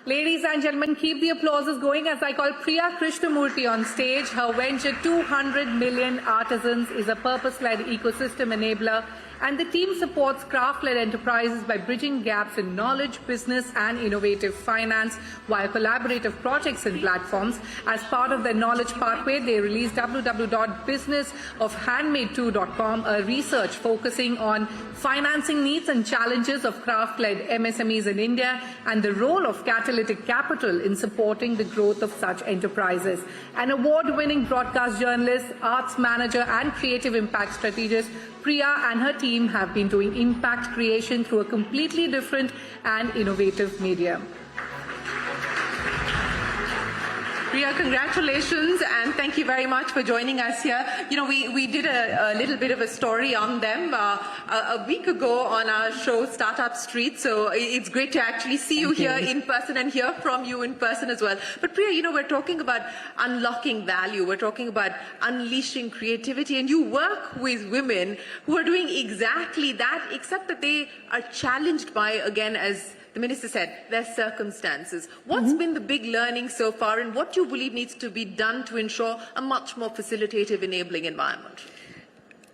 Ladies and gentlemen, keep the applauses going as I call Priya Krishnamoorthy on stage. Her venture 200 Million Artisans is a purpose-led ecosystem enabler, and the team supports craft-led enterprises by bridging gaps in knowledge, business and innovative finance via collaborative projects and platforms. As part of their knowledge pathway, they released www.businessofhandmade2.com, a research focusing on financing needs and challenges of craft-led MSMEs in India and the role of catalytic capital in supporting the growth of such enterprises. An award-winning broadcast journalist, arts manager and creative impact strategist, Priya and her team have been doing impact creation through a completely different and innovative medium. Priya, congratulations and thank you very much for joining us here. You know, we did a little bit of a story on them a week ago on our show Startup Street, so it's great to actually see you here in person and hear from you in person as well. But Priya, you know, we're talking about unlocking value, we're talking about unleashing creativity, and you work with women who are doing exactly that, except that they are challenged by, again, as the Minister said, their circumstances. What's been the big learning so far, and what do you believe needs to be done to ensure a much more facilitative, enabling environment?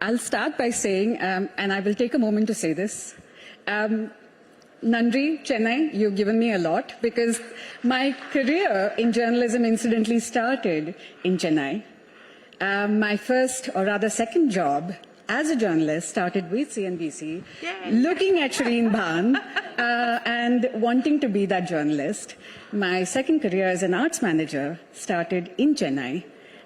I'll start by saying, and I will take a moment to say this, Nandri, Chennai, you've given me a lot, because my career in journalism incidentally started in Chennai. My first, or rather second job as a journalist started with CNBC, looking at Shireen Bhan and wanting to be that journalist. My second career as an arts manager started in Chennai.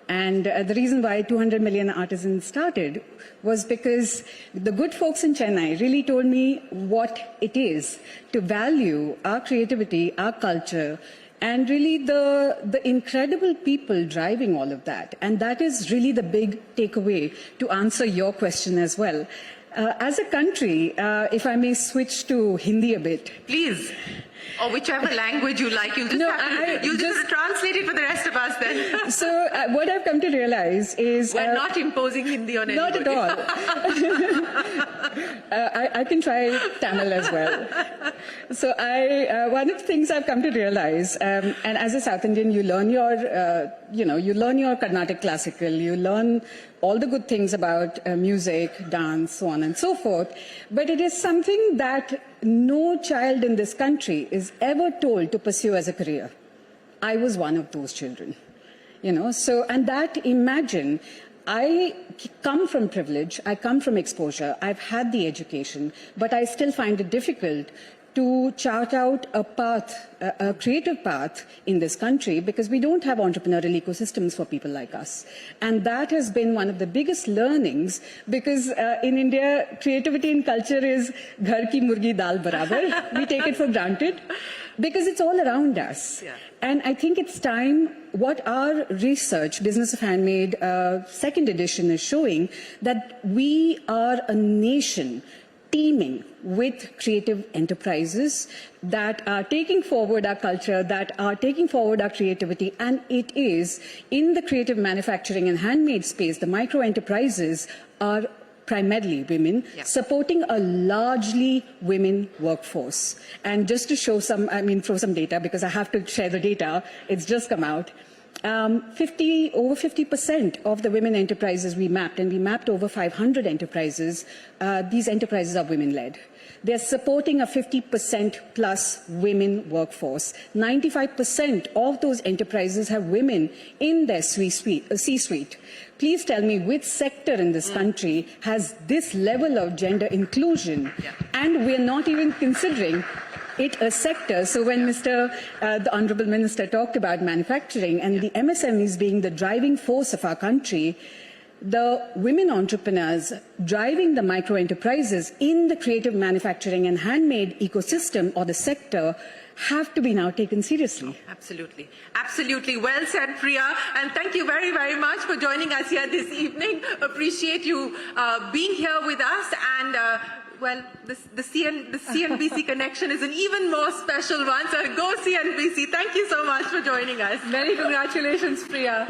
And the reason why 200 Million Artisans started was because the good folks in Chennai really told me what it is to value our creativity, our culture, and really the incredible people driving all of that. And that is really the big takeaway to answer your question as well. As a country, if I may switch to Hindi a bit. Please. Or whichever language you like. You'll just translate it for the rest of us then. So what I've come to realize is... We're not imposing Hindi on anybody. Not at all. I can try Tamil as well. So one of the things I've come to realize, and as a South Indian, you learn your, you learn your Carnatic classical, you learn all the good things about music, dance, so on and so forth. But it is something that no child in this country is ever told to pursue as a career. I was one of those children, so, and that, imagine, I come from privilege, I come from exposure, I've had the education, but I still find it difficult to chart out a path, a creative path in this country, because we don't have entrepreneurial ecosystems for people like us. And that has been one of the biggest learnings, because in India, creativity and culture is ghar ki murgi dal barabar. We take it for granted because it's all around us. Yeah. And I think it's time, what our research, Business of Handmade, second edition is showing, that we are a nation teeming with creative enterprises that are taking forward our culture, that are taking forward our creativity, and it is in the creative manufacturing and handmade space, the micro enterprises are primarily women, supporting a largely women workforce. And just to show some, throw some data, because I have to share the data, it's just come out. Over 50% of the women enterprises we mapped, and we mapped over 500 enterprises, these enterprises are women-led. They're supporting a 50% plus women workforce. 95% of those enterprises have women in their C-suite. Please tell me which sector in this country has this level of gender inclusion, and we're not even considering it a sector. So when the Honourable Minister talked about manufacturing and the MSMEs being the driving force of our country, the women entrepreneurs driving the micro enterprises in the creative manufacturing and handmade ecosystem or the sector have to be now taken seriously. Absolutely. Absolutely. Well said, Priya. And thank you very, very much for joining us here this evening. Appreciate you being here with us. And well, the CNBC connection is an even more special one. So go CNBC. Thank you so much for joining us. Many congratulations, Priya.